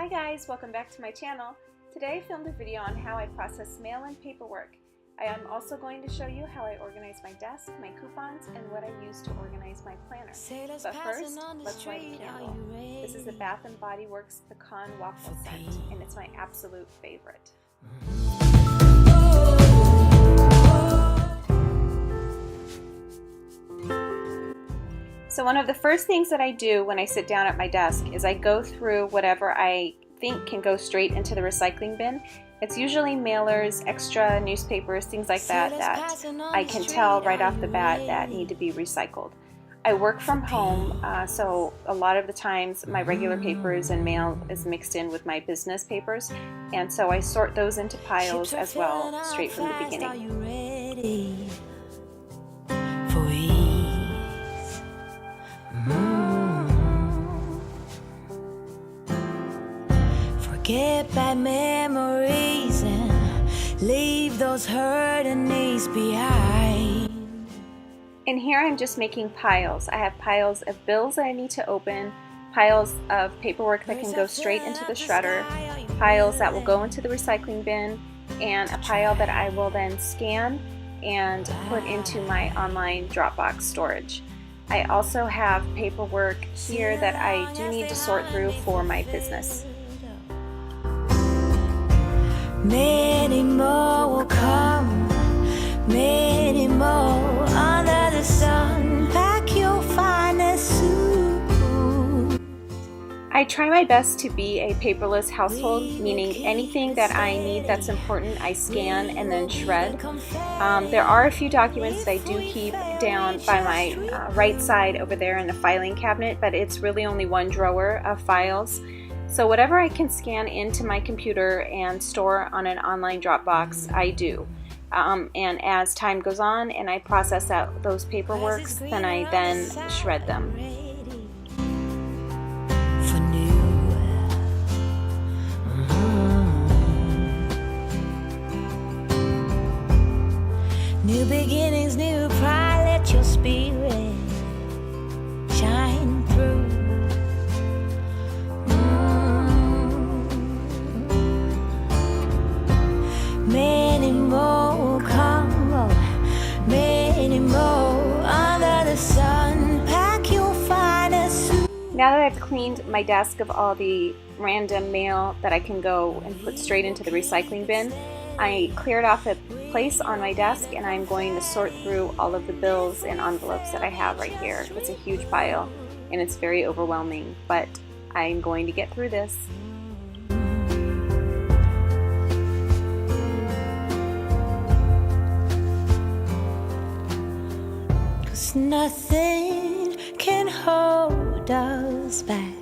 Hi guys, welcome back to my channel. Today I filmed a video on how I process mail and paperwork. I am also going to show you how I organize my desk, my coupons, and what I use to organize my planner. But first, let's light a candle. This is the Bath & Body Works Pecan Waffle scent, and it's my absolute favorite. So one of the first things that I do when I sit down at my desk is I go through whatever I think can go straight into the recycling bin. It's usually mailers, extra newspapers, things like that I can tell right off the bat that need to be recycled. I work from home, so a lot of the times my regular papers and mail is mixed in with my business papers, and so I sort those into piles as well, straight from the beginning. Forget bad memories and leave those hurting knees behind. And here I'm just making piles. I have piles of bills that I need to open, piles of paperwork that can go straight into the shredder, piles that will go into the recycling bin, and a pile that I will then scan and put into my online Dropbox storage. I also have paperwork here that I do need to sort through for my business. Many more will come, many more under the sun. Pack your finest suit. I try my best to be a paperless household, meaning anything that I need that's important I scan and then shred. There are a few documents that I do keep down by my right side over there in the filing cabinet, but it's really only one drawer of files. So whatever I can scan into my computer and store on an online Dropbox, I do. And as time goes on and I process out those paperworks, then I then shred them. For new. New beginnings, new pride, let your spirit shine through. Many more will come, many more under the sun. Pack your finest suit. Now that I've cleaned my desk of all the random mail that I can go and put straight into the recycling bin, I cleared off a place on my desk and I'm going to sort through all of the bills and envelopes that I have right here. It's a huge pile and it's very overwhelming, but I'm going to get through this. Nothing can hold us back.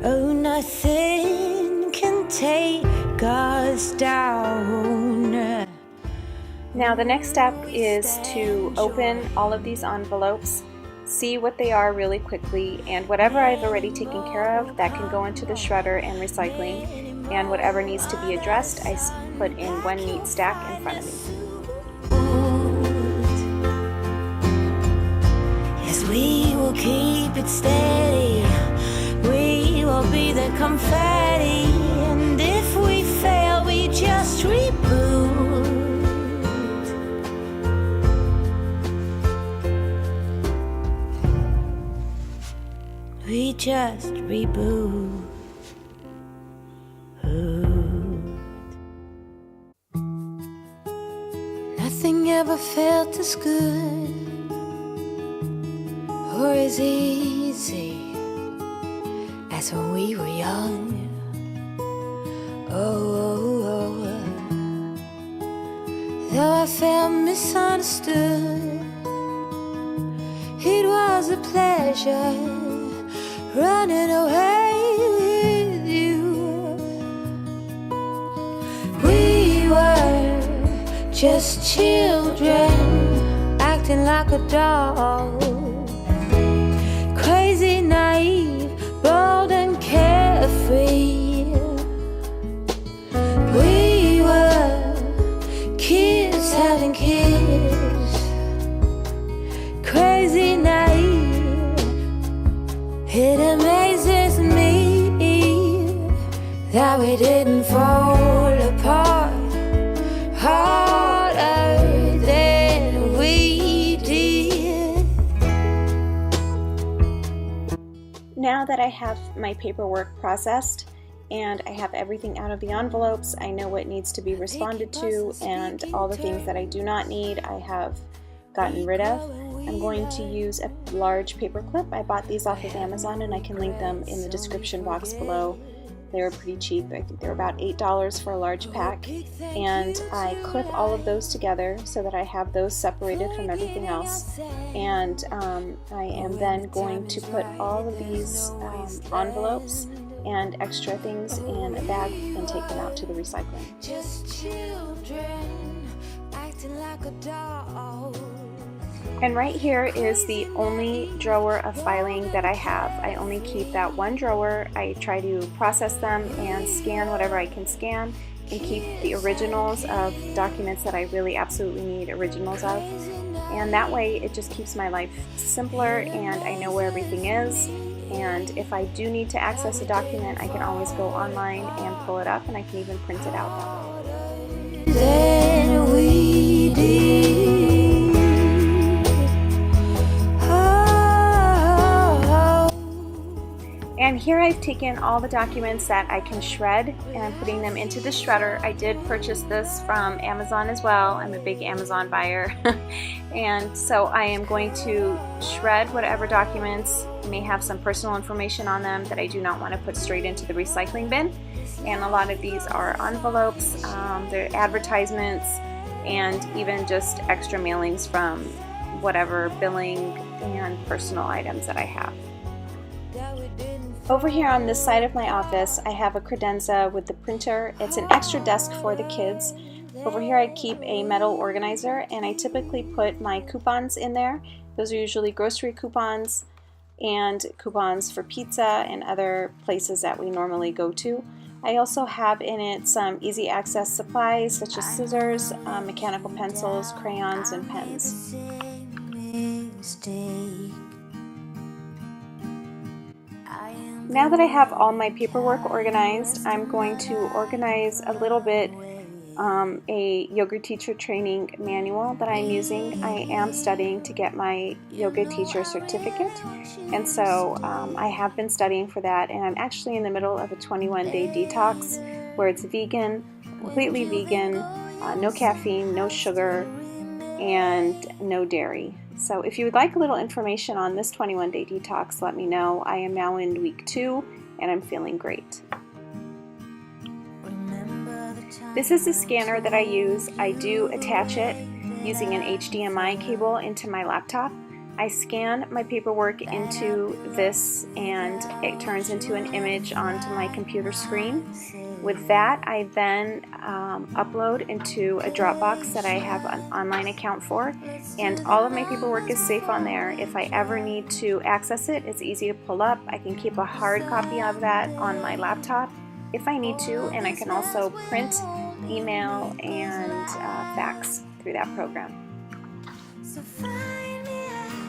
Oh, nothing can take us down. Now the next step is to open all of these envelopes, see what they are really quickly, and whatever I've already taken care of, that can go into the shredder and recycling, and whatever needs to be addressed, I put in one neat stack in front of me. We will keep it steady, we will be the confetti, and if we fail, we just reboot. We just reboot. Nothing ever felt as good or as easy as when we were young. Though I felt misunderstood, it was a pleasure running away with you. We were just children acting like a doll. Crazy, naive, bold and carefree. We were kids having kids. Crazy, naive, it amazes me. that we didn't fall apart harder than we did. Now that I have my paperwork processed and I have everything out of the envelopes, I know what needs to be responded to, and all the things that I do not need I have gotten rid of. I'm going to use a large paper clip. I bought these off of Amazon and I can link them in the description box below. They were pretty cheap. I think they're about $8 for a large pack. And I clip all of those together so that I have those separated from everything else. And I am then going to put all of these envelopes and extra things in a bag and take them out to the recycling. Just children acting like a doll. And right here is the only drawer of filing that I have. I only keep that one drawer. I try to process them and scan whatever I can scan and keep the originals of documents that I really absolutely need originals of. And that way it just keeps my life simpler and I know where everything is. And if I do need to access a document, I can always go online and pull it up, and I can even print it out. Then we did. And here I've taken all the documents that I can shred and I'm putting them into the shredder. I did purchase this from Amazon as well. I'm a big Amazon buyer. And so I am going to shred whatever documents may have some personal information on them that I do not want to put straight into the recycling bin. And a lot of these are envelopes, they're advertisements, and even just extra mailings from whatever billing and personal items that I have. Over here on this side of my office, I have a credenza with the printer. It's an extra desk for the kids. Over here I keep a metal organizer, and I typically put my coupons in there. Those are usually grocery coupons and coupons for pizza and other places that we normally go to. I also have in it some easy access supplies such as scissors, mechanical pencils, crayons, and pens. Now that I have all my paperwork organized, I'm going to organize a little bit a yoga teacher training manual that I'm using. I am studying to get my yoga teacher certificate, and so I have been studying for that, and I'm actually in the middle of a 21-day detox where it's vegan, completely vegan, no caffeine, no sugar, and no dairy. So if you would like a little information on this 21-day detox, let me know. I am now in week 2 and I'm feeling great. This is the scanner that I use. I do attach it using an HDMI cable into my laptop. I scan my paperwork into this and it turns into an image onto my computer screen. With that, I then upload into a Dropbox that I have an online account for, and all of my paperwork is safe on there. If I ever need to access it, it's easy to pull up. I can keep a hard copy of that on my laptop if I need to, and I can also print, email, and fax through that program.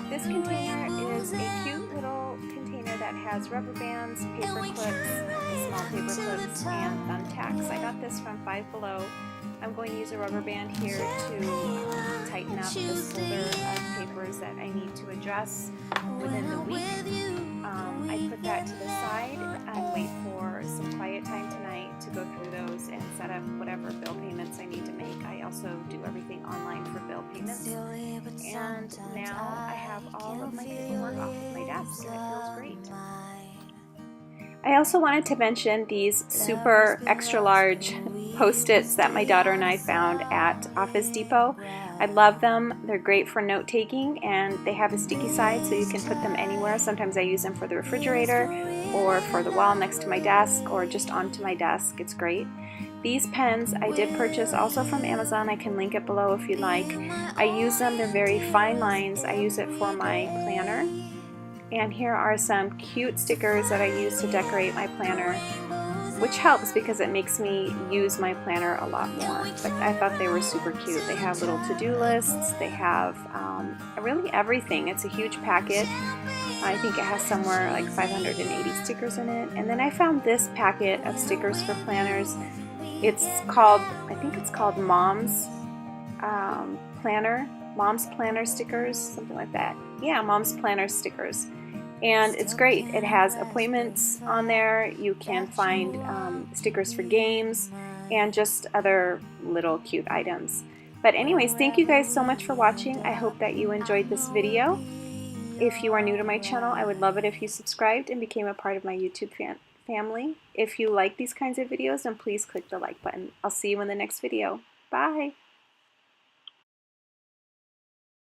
This container is a cute little container that has rubber bands, paper clips, small paper clips, and thumbtacks. I got this from Five Below. I'm going to use a rubber band here to tighten up this folder of papers that I need to address within the week. I put that to the side and wait for some quiet time tonight to go through those and set up whatever bill payments I need to make. I also do everything online for bill payments. And now I have all of my paperwork off of my desk and it feels great. I also wanted to mention these super extra large Post-its that my daughter and I found at Office Depot. I love them. They're great for note taking, and they have a sticky side so you can put them anywhere. Sometimes I use them for the refrigerator or for the wall next to my desk or just onto my desk. It's great. These pens I did purchase also from Amazon. I can link it below if you'd like. I use them. They're very fine lines. I use it for my planner. And here are some cute stickers that I use to decorate my planner, which helps because it makes me use my planner a lot more. But I thought they were super cute. They have little to-do lists. They have really everything. It's a huge packet. I think it has somewhere like 580 stickers in it. And then I found this packet of stickers for planners. It's called, I think it's called Mom's Mom's Planner stickers, something like that. Yeah, Mom's Planner stickers. And it's great. It has appointments on there. You can find stickers for games and just other little cute items. But anyways, thank you guys so much for watching. I hope that you enjoyed this video. If you are new to my channel, I would love it if you subscribed and became a part of my YouTube family. If you like these kinds of videos, then please click the like button. I'll see you in the next video. Bye!